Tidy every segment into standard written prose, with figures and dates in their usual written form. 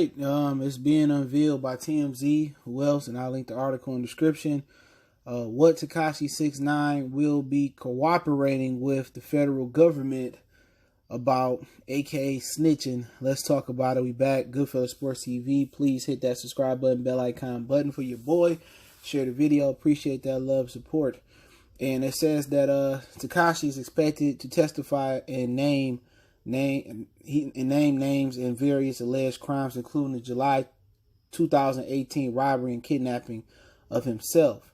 right. It's being unveiled by TMZ. Who else? And I'll link the article in the description. What Tekashi 6ix9ine will be cooperating with the federal government about, aka snitching. Let's talk about it. We back. Goodfellas Sports TV. Please hit that subscribe button, bell icon button for your boy. Share the video. Appreciate that love, support. And it says that Tekashi is expected to testify and name names in various alleged crimes, including the July 2018 robbery and kidnapping of himself.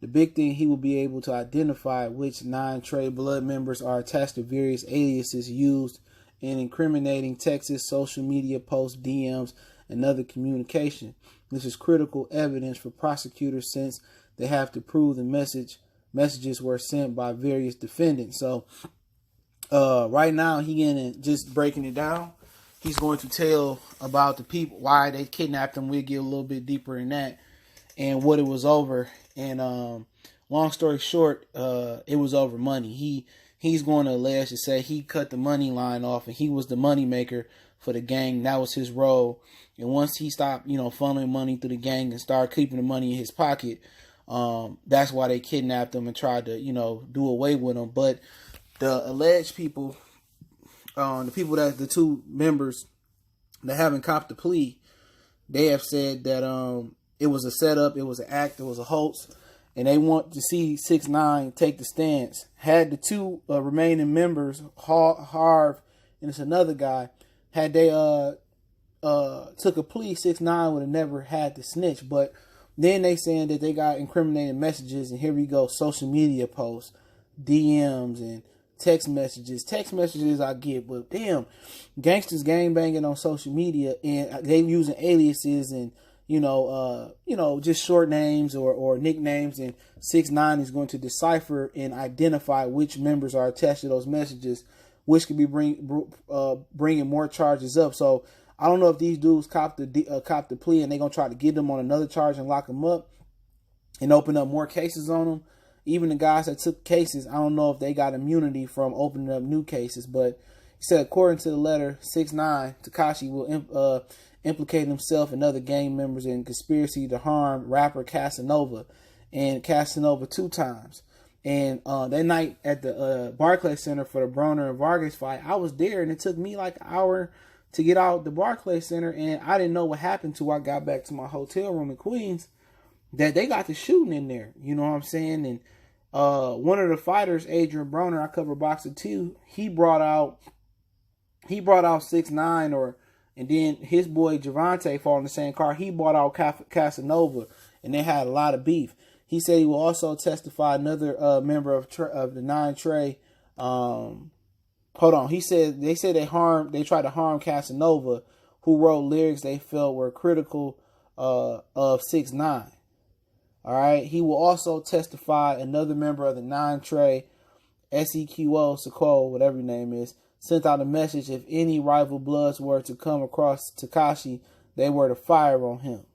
The big thing, he will be able to identify which 9 Tr3yway members are attached to various aliases used in incriminating Texas social media posts, DMs, and other communication. This is critical evidence for prosecutors since they have to prove the messages were sent by various defendants. So right now, just breaking it down. He's going to tell about the people, why they kidnapped him. We'll get a little bit deeper in that and what it was over. And long story short, it was over money. He's going to allege to say he cut the money line off and he was the money maker for the gang. That was his role. And once he stopped, funneling money through the gang and started keeping the money in his pocket, that's why they kidnapped him and tried to, do away with him. But the alleged people, the 2 members that haven't copped the plea, they have said that it was a setup, it was an act, it was a hoax, and they want to see 6ix9ine take the stance. Had the 2 remaining members, Harv and it's another guy, had they took a plea, 6ix9ine would have never had to snitch. But then they saying that they got incriminating messages, and here we go, social media posts, DMs, and text messages. Text messages I get, but damn, gangsters gangbanging on social media, and they using aliases and just short names or nicknames, and 6ix9ine is going to decipher and identify which members are attached to those messages, which could be bringing more charges up. So I don't know if these dudes cop the plea and they're gonna try to get them on another charge and lock them up and open up more cases on them. Even the guys that took cases, I don't know if they got immunity from opening up new cases. But he said, according to the letter, 6ix9ine, Tekashi will implicate himself and other gang members in conspiracy to harm rapper Casanova, and Casanova 2 times. And that night at the Barclays Center for the Broner and Vargas fight, I was there, and it took me like an hour to get out the Barclays Center, and I didn't know what happened till I got back to my hotel room in Queens, that they got the shooting in there. You know what I'm saying? And one of the fighters, Adrian Broner, I cover boxer too, he brought out 6ix9ine, and then his boy Javante fought in the same car. He brought out Casanova, and they had a lot of beef. He said he will also testify another member of the 9 Tr3. Hold on. He said they tried to harm Casanova, who wrote lyrics they felt were critical of 6ix9ine. All right. He will also testify another member of the 9 Tr3, Sequo, whatever your name is, sent out a message if any rival bloods were to come across Tekashi, they were to fire on him.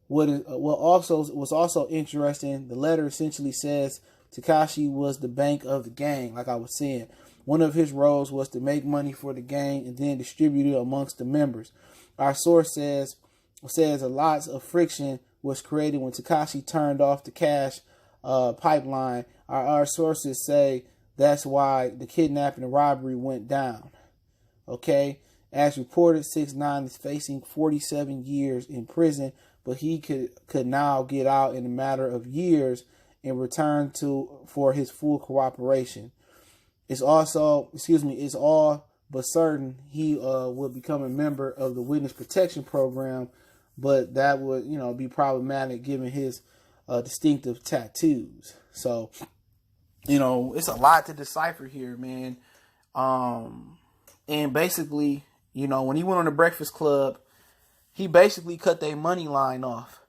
What was also interesting, the letter essentially says Tekashi was the bank of the gang, like I was saying. One of his roles was to make money for the gang and then distribute it amongst the members. Our source says a lot of friction was created when Tekashi turned off the cash pipeline. Our sources say that's why the kidnapping and robbery went down. Okay? As reported, 6ix9ine is facing 47 years in prison, but he could now get out in a matter of years and return for his full cooperation. It's all but certain he will become a member of the Witness Protection Program, but that would, be problematic given his distinctive tattoos. So, it's a lot to decipher here, man. And basically, when he went on the Breakfast Club, he basically cut their money line off.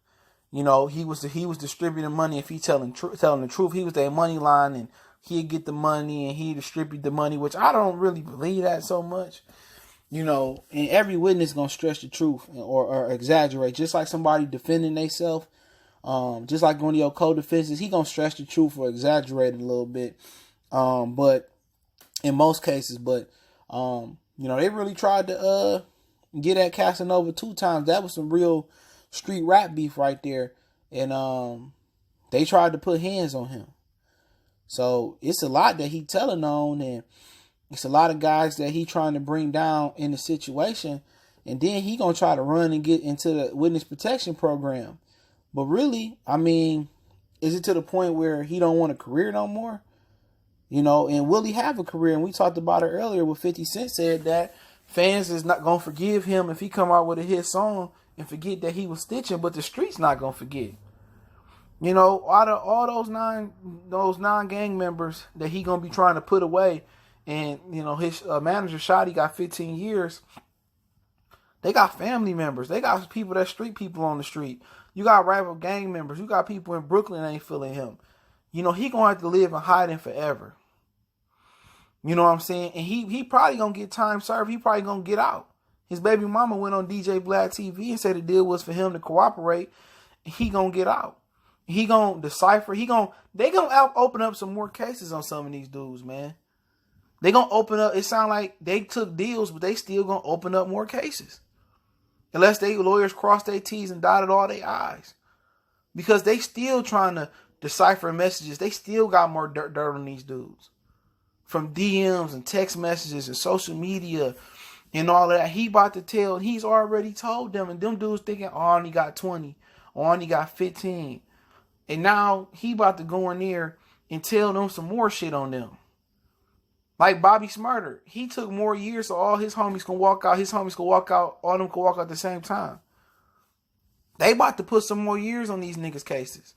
He was distributing money. If he telling the truth, he was their money line, and he'd get the money and he'd distribute the money, which I don't really believe that so much. And every witness gonna stretch the truth or exaggerate, just like somebody defending themselves. Just like one of your co-defenses, he gonna stretch the truth or exaggerate it a little bit. But in most cases, they really tried to get at Casanova 2 times. That was some real street rap beef right there. And they tried to put hands on him. So it's a lot that he telling on, and it's a lot of guys that he trying to bring down in the situation. And then he gonna try to run and get into the witness protection program. But really, I mean, is it to the point where he don't want a career no more? You know, and will he have a career? And we talked about it earlier where 50 Cent said that fans is not gonna forgive him if he come out with a hit song and forget that he was snitching, but the streets not gonna forget. You know, out of all those nine gang members that he gonna be trying to put away, and you know his manager Shotty got 15 years. They got family members. They got people that street people on the street. You got rival gang members. You got people in Brooklyn that ain't feeling him. You know he gonna have to live in hiding forever. You know what I'm saying? And he probably gonna get time served. He probably gonna get out. His baby mama went on djvlad TV and said the deal was for him to cooperate. He gonna get out. He gonna decipher. They gonna open up some more cases on some of these dudes, man. They gonna open up. It sound like they took deals, but they still gonna open up more cases, unless they lawyers cross their T's and dotted all their I's, because they still trying to decipher messages. They still got more dirt on these dudes, from DMs and text messages and social media and all of that. He about to tell. He's already told them, and them dudes thinking, oh, I only got 20, or I only got 15. And now he about to go in there and tell them some more shit on them. Like Bobby Smurder. He took more years so all his homies can walk out. His homies can walk out. All of them can walk out at the same time. They about to put some more years on these niggas' cases.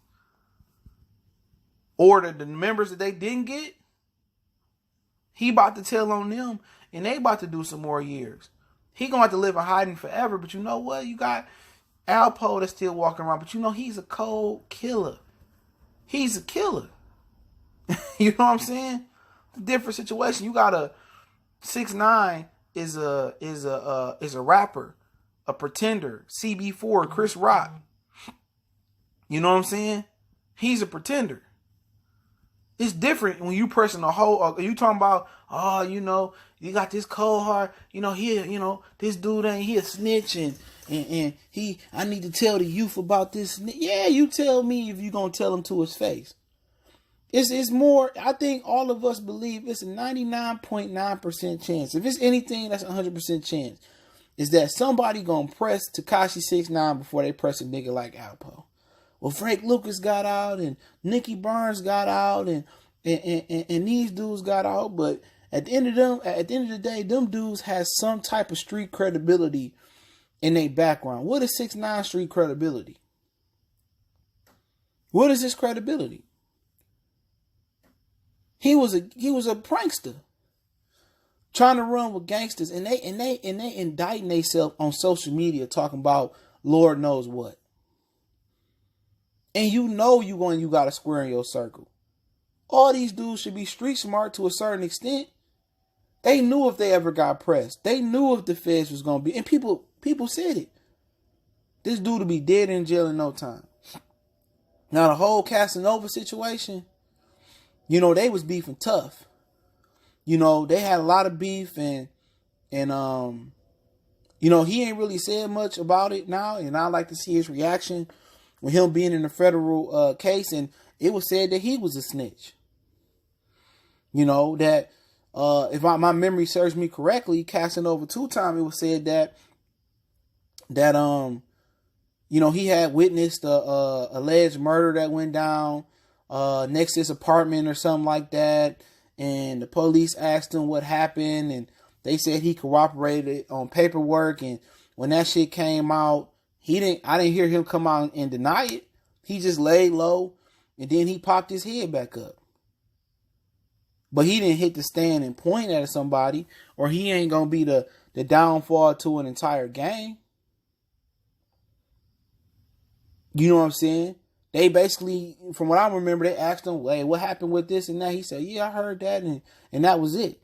Or the members that they didn't get, he about to tell on them, and they about to do some more years. He gonna have to live in hiding forever. But you know what? You got Alpo that's still walking around, but you know he's a cold killer. He's a killer. You know what I'm saying? It's a different situation. You got a 6ix9ine is a rapper, a pretender. CB4, Chris Rock. You know what I'm saying? He's a pretender. It's different when you pressing the whole. You talking about, oh, you know, you got this cold heart. You know, this dude he a snitch and I need to tell the youth about this. Yeah, you tell me if you gonna tell him to his face. It's more. I think all of us believe it's a 99.9% chance. If it's anything, that's 100% chance. Is that somebody gonna press Tekashi 6ix9ine before they press a nigga like Alpo? Well, Frank Lucas got out and Nicky Barnes got out and these dudes got out, but at the end of the day, them dudes has some type of street credibility in their background. What is 6ix9ine street credibility? What is his credibility? He was a prankster trying to run with gangsters, and they indicting themselves on social media talking about Lord knows what. And you know you got a square in your circle. All these dudes should be street smart to a certain extent. They knew if they ever got pressed. They knew if the feds was gonna be, and people said it. This dude will be dead in jail in no time. Now the whole Casanova situation, you know, they was beefing tough. You know, they had a lot of beef and you know, he ain't really said much about it now, and I like to see his reaction with him being in a federal case, and it was said that he was a snitch. You know, that if my memory serves me correctly, Casanova 2 time, it was said that you know, he had witnessed a alleged murder that went down next to his apartment or something like that, and the police asked him what happened, and they said he cooperated on paperwork, and when that shit came out, I didn't hear him come out and deny it. He just laid low, and then he popped his head back up. But he didn't hit the stand and point at somebody, or he ain't gonna be the downfall to an entire gang. You know what I'm saying? They basically, from what I remember, they asked him, hey, what happened with this and that? He said, yeah, I heard that, and that was it.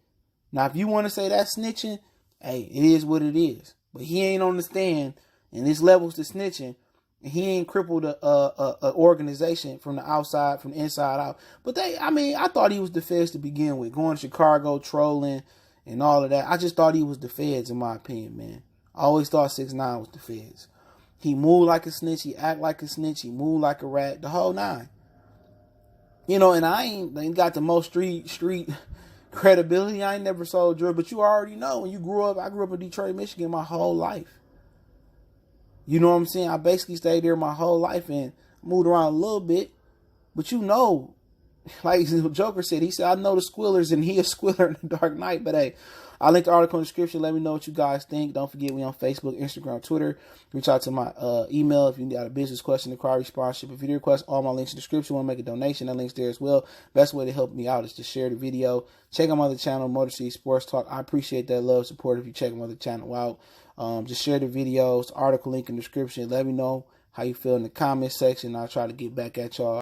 Now, if you want to say that's snitching, hey, it is what it is. But he ain't on the stand, and this levels to snitching, and he ain't crippled a organization from the outside, from the inside out. But I thought he was the feds to begin with, going to Chicago, trolling, and all of that. I just thought he was the feds, in my opinion, man. I always thought 6ix9ine was the feds. He moved like a snitch. He act like a snitch. He moved like a rat. The whole nine. You know, and I ain't got the most street credibility. I ain't never sold drugs, but you already know when you grew up. I grew up in Detroit, Michigan my whole life. You know what I'm saying? I basically stayed there my whole life and moved around a little bit. But you know, like Joker said, he said, I know the squillers and he a squiller in the Dark Knight. But hey, I'll link the article in the description. Let me know what you guys think. Don't forget, we on Facebook, Instagram, Twitter. Reach out to my email if you got a business question, inquiry, sponsorship. If you do request, all my links in the description. Want to make a donation, that link's there as well. Best way to help me out is to share the video. Check out my other channel, Motor City Sports Talk. I appreciate that love, support if you check my other channel out. Just share the videos, article link in the description. Let me know how you feel in the comment section. I'll try to get back at y'all.